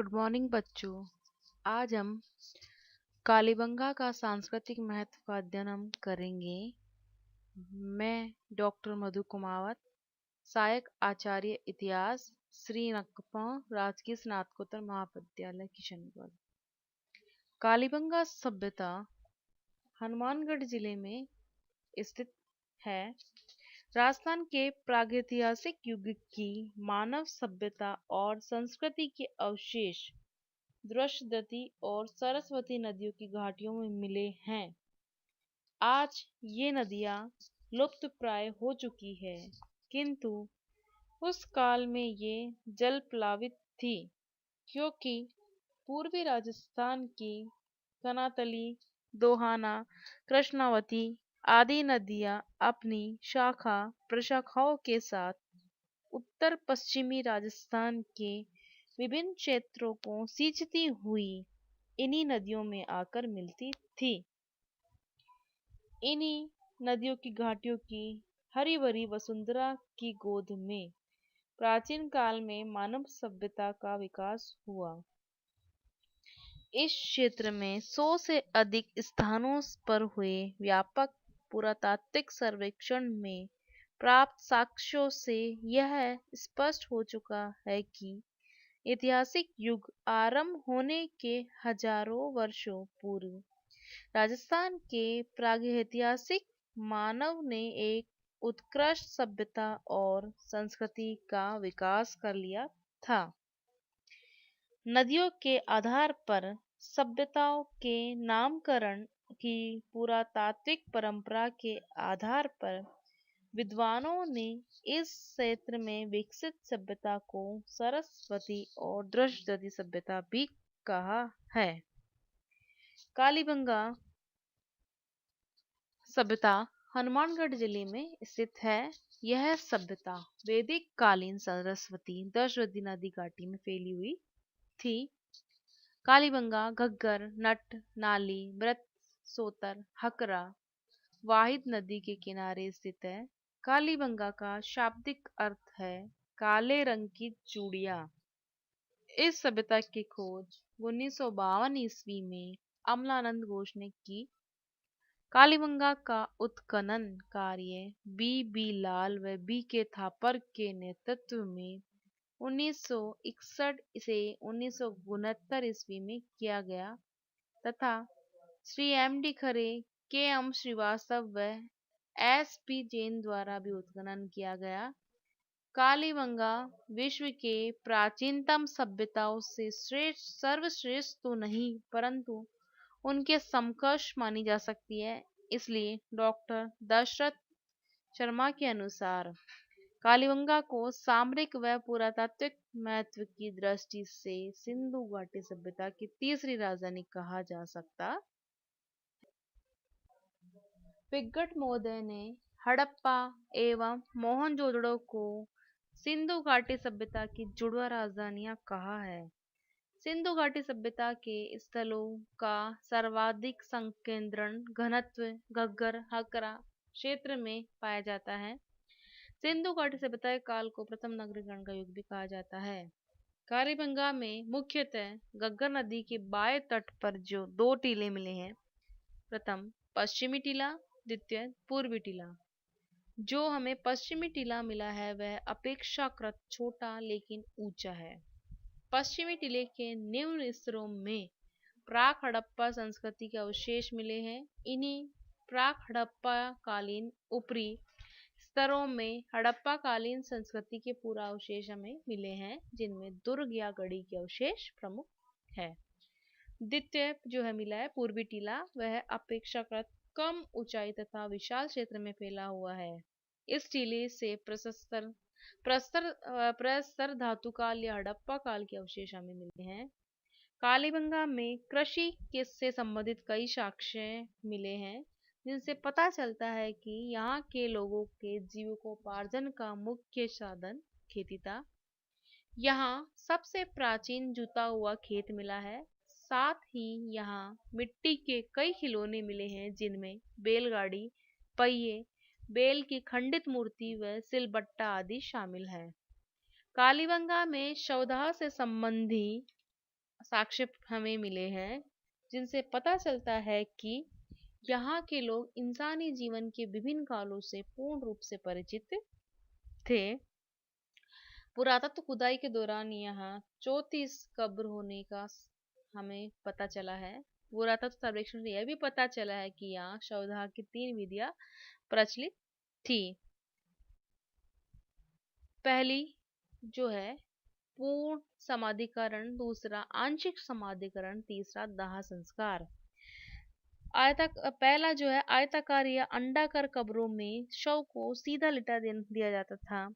Good morning बच्चों। आज हम कालीबंगा का सांस्कृतिक महत्व का अध्ययन हम करेंगे। मैं डॉक्टर मधु कुमावत, सहायक आचार्य इतिहास, श्री नकपा राजकीय स्नातकोत्तर महाविद्यालय किशनगढ़। कालीबंगा सभ्यता हनुमानगढ़ जिले में स्थित है। राजस्थान के प्रागैतिहासिक युग की मानव सभ्यता और संस्कृति के अवशेष दृश्यदती और सरस्वती नदियों की घाटियों में मिले हैं। आज ये नदियां लुप्त प्राय हो चुकी है, किंतु उस काल में ये जल प्लावित थी, क्योंकि पूर्वी राजस्थान की कनातली, दोहाना, कृष्णावती आदि नदियां अपनी शाखा प्रशाखाओं के साथ उत्तर पश्चिमी राजस्थान के विभिन्न क्षेत्रों को सींचती हुई इन्हीं नदियों में आकर मिलती थी। इन्हीं नदियों की घाटियों की हरी भरी वसुंधरा की गोद में प्राचीन काल में मानव सभ्यता का विकास हुआ। इस क्षेत्र में 100 से अधिक स्थानों पर हुए व्यापक पुरातात्विक सर्वेक्षण में प्राप्त साक्ष्यों से यह स्पष्ट हो चुका है कि ऐतिहासिक युग आरंभ होने के हजारों वर्षों पूर्व राजस्थान के प्रागैतिहासिक मानव ने एक उत्कृष्ट सभ्यता और संस्कृति का विकास कर लिया था। नदियों के आधार पर सभ्यताओं के नामकरण की पुरातात्विक परंपरा के आधार पर विद्वानों ने इस क्षेत्र में विकसित सभ्यता को सरस्वती और दृश्यदती सभ्यता भी कहा है। कालीबंगा सभ्यता हनुमानगढ़ जिले में स्थित है। यह सभ्यता वैदिक कालीन सरस्वती दृश्यवती नदी घाटी में फैली हुई थी। कालीबंगा घग्गर, नट, नाली, मृत, सोतर, हकरा वाहिद नदी के किनारे स्थित है। कालीबंगा का शाब्दिक अर्थ है काले रंग की चूड़ियां। इस सभ्यता की खोज 1952 ईस्वी में अमलानंद घोष ने की। कालीबंगा का उत्खनन कार्य बी लाल व बी के थापर के नेतृत्व में 1961 से 1969 ईस्वी में किया गया तथा श्री एम.डी. खरे, के.एम. श्रीवास्तव व एस.पी. जैन द्वारा भी उत्खनन किया गया। कालीबंगा विश्व के प्राचीनतम सभ्यताओं से सर्वश्रेष्ठ तो नहीं, परंतु उनके समकक्ष मानी जा सकती है। इसलिए डॉक्टर दशरथ शर्मा के अनुसार कालीबंगा को सामरिक व पुरातात्विक महत्व की दृष्टि से सिंधु घाटी सभ्यता की तीसरी राजधानी कहा जा सकता। पिग्गट महोदय ने हड़प्पा एवं मोहनजोदड़ो को सिंधु घाटी सभ्यता की जुड़वा राजधानियां कहा है। सिंधु घाटी सभ्यता के स्थलों का सर्वाधिक संकेंद्रण घनत्व घग्गर हकरा क्षेत्र में पाया जाता है। सिंधु घाटी सभ्यता के काल को प्रथम नगरीकरण का युग भी कहा जाता है। कालीबंगा में मुख्यतः घग्गर नदी के बाएं तट पर जो दो टीले मिले हैं, प्रथम पश्चिमी टीला, द्वितीय पूर्वी टीला। जो हमें पश्चिमी टीला मिला है वह अपेक्षाकृत छोटा लेकिन ऊंचा है। पश्चिमी टीले के निम्न स्तरों में प्राक हड़प्पा संस्कृति के अवशेष मिले हैं। इन्हीं प्राक हड़प्पा कालीन ऊपरी स्तरों में हड़प्पा कालीन संस्कृति के पूरा अवशेष हमें मिले हैं, जिनमें दुर्ग या गढ़ी के अवशेष प्रमुख है। द्वितीय जो है मिला है पूर्वी टीला, वह अपेक्षाकृत कम ऊंचाई तथा विशाल क्षेत्र में फैला हुआ है। इस टीले से प्रस्तर धातु काल या हड़प्पा काल के अवशेष हमें मिले हैं। कालीबंगा में कृषि से संबंधित कई साक्ष्य मिले हैं, जिनसे पता चलता है कि यहाँ के लोगों के जीविकोपार्जन का मुख्य साधन खेती था। यहाँ सबसे प्राचीन जुता हुआ खेत मिला है। साथ ही यहाँ मिट्टी के कई खिलौने मिले हैं, जिनमें बैलगाड़ी, पहिए, बैल की खंडित मूर्ति व सिलबट्टा आदि शामिल है। कालीबंगा में शवदाह से संबंधी साक्ष्य हमें मिले हैं जिनसे पता चलता है कि यहाँ के लोग इंसानी जीवन के विभिन्न कालों से पूर्ण रूप से परिचित थे। पुरातत्व खुदाई के दौरान यहाँ 34 कब्र होने का हमें पता चला है। पुरातत्व सर्वेक्षण से यह भी पता चला है कि यहाँ शवदाह की 3 विधियां प्रचलित थी। पहली जो है पूर्ण समाधिकरण, दूसरा आंशिक समाधिकरण, तीसरा दाह संस्कार। पहला जो है आयताकार या अंडाकार कब्रों में शव को सीधा लिटा दिया जाता था।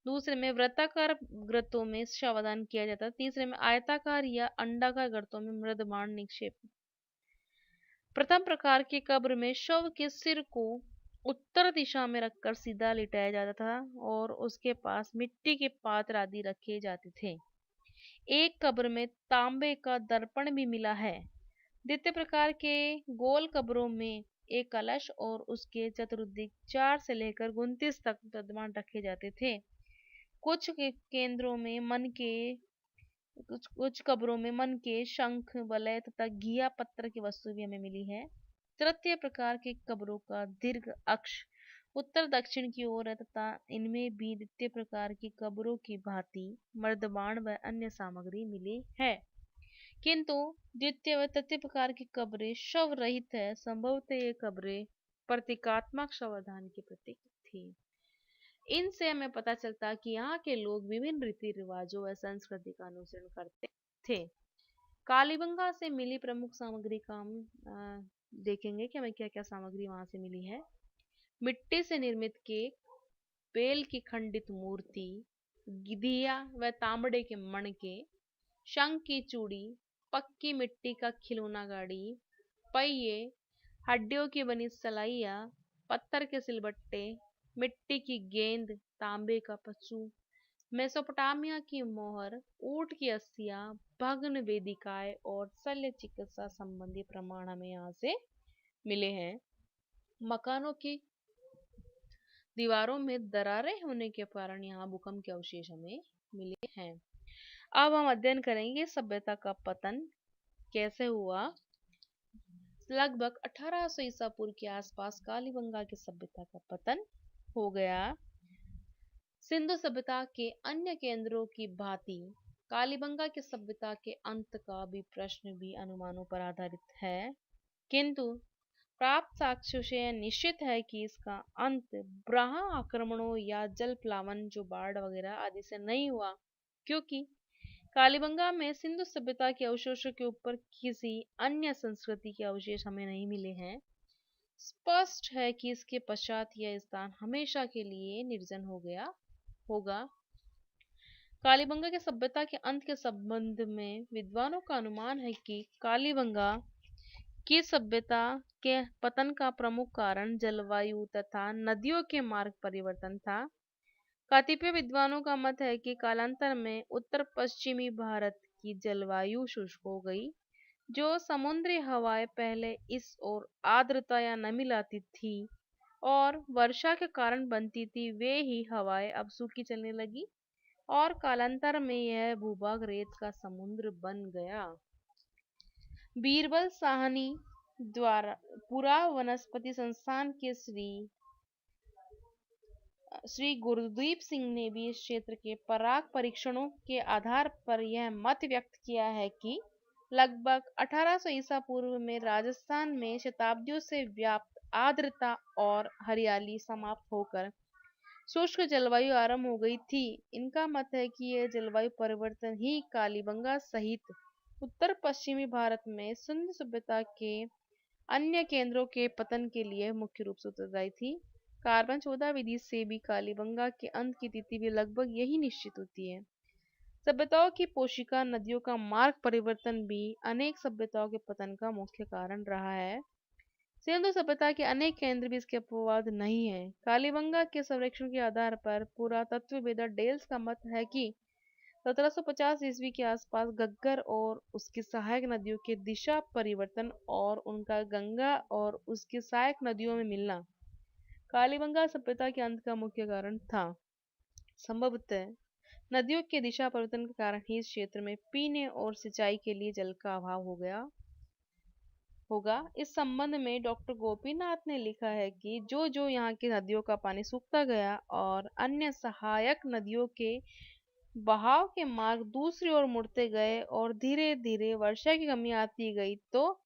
दूसरे में वृत्ताकार गर्तों में शवदान किया जाता था। तीसरे में आयताकार या अंडाकार गर्तों में मृदबाण निक्षेप। प्रथम प्रकार की कब्र में शव के सिर को उत्तर दिशा में रखकर सीधा लिटाया जाता था और उसके पास मिट्टी के पात्र आदि रखे जाते थे। एक कब्र में तांबे का दर्पण भी मिला है। द्वितीय प्रकार के गोल कब्रों में एक कलश और उसके चतुर्दिक 4 से लेकर 29 तक मृदबाण रखे जाते थे। कुछ कब्रों में मन के शंख, वलय तथा घिया पत्थर की वस्तु भी हमें मिली है। तृतीय प्रकार के कब्रों का दीर्घ अक्ष उत्तर दक्षिण की ओर है तथा इनमें भी द्वितीय प्रकार की कब्रों की भांति मर्दबाण व अन्य सामग्री मिली है, किंतु द्वितीय व तृतीय प्रकार की कब्रें शव रहित है। संभवतः ये कब्रें प्रतीकात्मक शवदान की प्रतीक थी। इनसे हमें पता चलता कि यहाँ के लोग विभिन्न रीति रिवाजों व संस्कृति का अनुसरण करते थे। कालीबंगा से मिली प्रमुख सामग्री का हम देखेंगे कि हमें क्या क्या सामग्री वहां से मिली है। मिट्टी से निर्मित केक, बेल की खंडित मूर्ति, गिधिया व तांबड़े के मणके, शंख की चूड़ी, पक्की मिट्टी का खिलौना गाड़ी, पहिए, हड्डियों की बनी सलाइयाँ, पत्थर के सिलबट्टे, मिट्टी की गेंद, तांबे का पशु, मेसोपोटामिया की मोहर, ऊंट की अस्सियां, भग्न वेदिकाएं और शल्य चिकित्सा संबंधी प्रमाण हमें यहाँ से मिले हैं। मकानों की दीवारों में दरारें होने के कारण यहाँ भूकंप के अवशेष हमें मिले हैं। अब हम अध्ययन करेंगे सभ्यता का पतन कैसे हुआ। लगभग 1800 ईसा पूर्व के आसपास कालीबंगा की सभ्यता का पतन हो गया। सिंधु सभ्यता के अन्य केंद्रों की भांति कालीबंगा की सभ्यता के अंत का भी प्रश्न भी अनुमानों पर आधारित है, किंतु प्राप्त साक्ष्यों से यह निश्चित है कि इसका अंत ब्रहा आक्रमणों या जल प्लावन जो बाढ़ वगैरह आदि से नहीं हुआ, क्योंकि कालीबंगा में सिंधु सभ्यता के अवशेषों के ऊपर किसी अन्य संस्कृति के अवशेष हमें नहीं मिले हैं। स्पष्ट है कि इसके पश्चात यह स्थान हमेशा के लिए निर्जन हो गया होगा। कालीबंगा की सभ्यता के अंत के संबंध में विद्वानों का अनुमान है कि कालीबंगा की सभ्यता के पतन का प्रमुख कारण जलवायु तथा नदियों के मार्ग परिवर्तन था। कतिपय विद्वानों का मत है कि कालांतर में उत्तर पश्चिमी भारत की जलवायु शुष्क हो गई। जो समुद्री हवाएं पहले इस ओर आर्द्रता या नमी लाती थी और वर्षा के कारण बनती थी, वे ही हवाएं अब सूखी चलने लगी और कालांतर में यह भूभाग रेत का समुद्र बन गया। बीरबल साहनी द्वारा पुरा वनस्पति संस्थान के श्री गुरदीप सिंह ने भी इस क्षेत्र के पराग परीक्षणों के आधार पर यह मत व्यक्त किया है कि लगभग 1800 ईसा पूर्व में राजस्थान में शताब्दियों से व्याप्त आर्द्रता और हरियाली समाप्त होकर शुष्क जलवायु आरंभ हो गई थी। इनका मत है कि यह जलवायु परिवर्तन ही कालीबंगा सहित उत्तर पश्चिमी भारत में सिंधु सभ्यता के अन्य केंद्रों के पतन के लिए मुख्य रूप से उत्तरदायी थी। कार्बन 14 विधि से भी कालीबंगा के अंत की तिथि भी लगभग यही निश्चित होती है। सभ्यताओं की पोशिका नदियों का मार्ग परिवर्तन भी अनेक सभ्यताओं के पतन का मुख्य कारण रहा है। सिंधु सभ्यता के अनेक केंद्र भी इसके अपवाद नहीं है। कालीबंगा के सर्वेक्षण के आधार पर पुरातत्ववेत्ता डेल्स का मत है कि 1750 ईस्वी के आसपास घग्गर और उसकी सहायक नदियों के दिशा परिवर्तन और उनका गंगा और उसकी सहायक नदियों में मिलना कालीबंगा सभ्यता के अंत का मुख्य कारण था। संभवतः नदियों के दिशा परिवर्तन के कारण ही इस क्षेत्र में पीने और सिंचाई के लिए जल का अभाव हो गया होगा। इस संबंध में डॉक्टर गोपीनाथ ने लिखा है कि जो जो यहाँ की नदियों का पानी सूखता गया और अन्य सहायक नदियों के बहाव के मार्ग दूसरी ओर मुड़ते गए और धीरे धीरे वर्षा की कमी आती गई, तो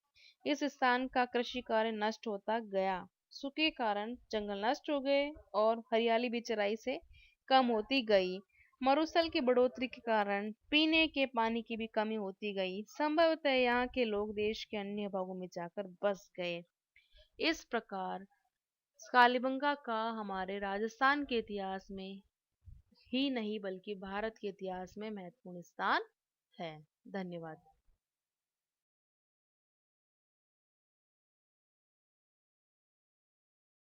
इस स्थान का कृषि कार्य नष्ट होता गया। सूखे के कारण जंगल नष्ट हो गए और हरियाली भी चराई से कम होती गई। मरुस्थल की बढ़ोतरी के कारण पीने के पानी की भी कमी होती गई। संभवतः यहाँ के लोग देश के अन्य भागों में जाकर बस गए। इस प्रकार कालीबंगा का हमारे राजस्थान के इतिहास में ही नहीं बल्कि भारत के इतिहास में महत्वपूर्ण स्थान है। धन्यवाद।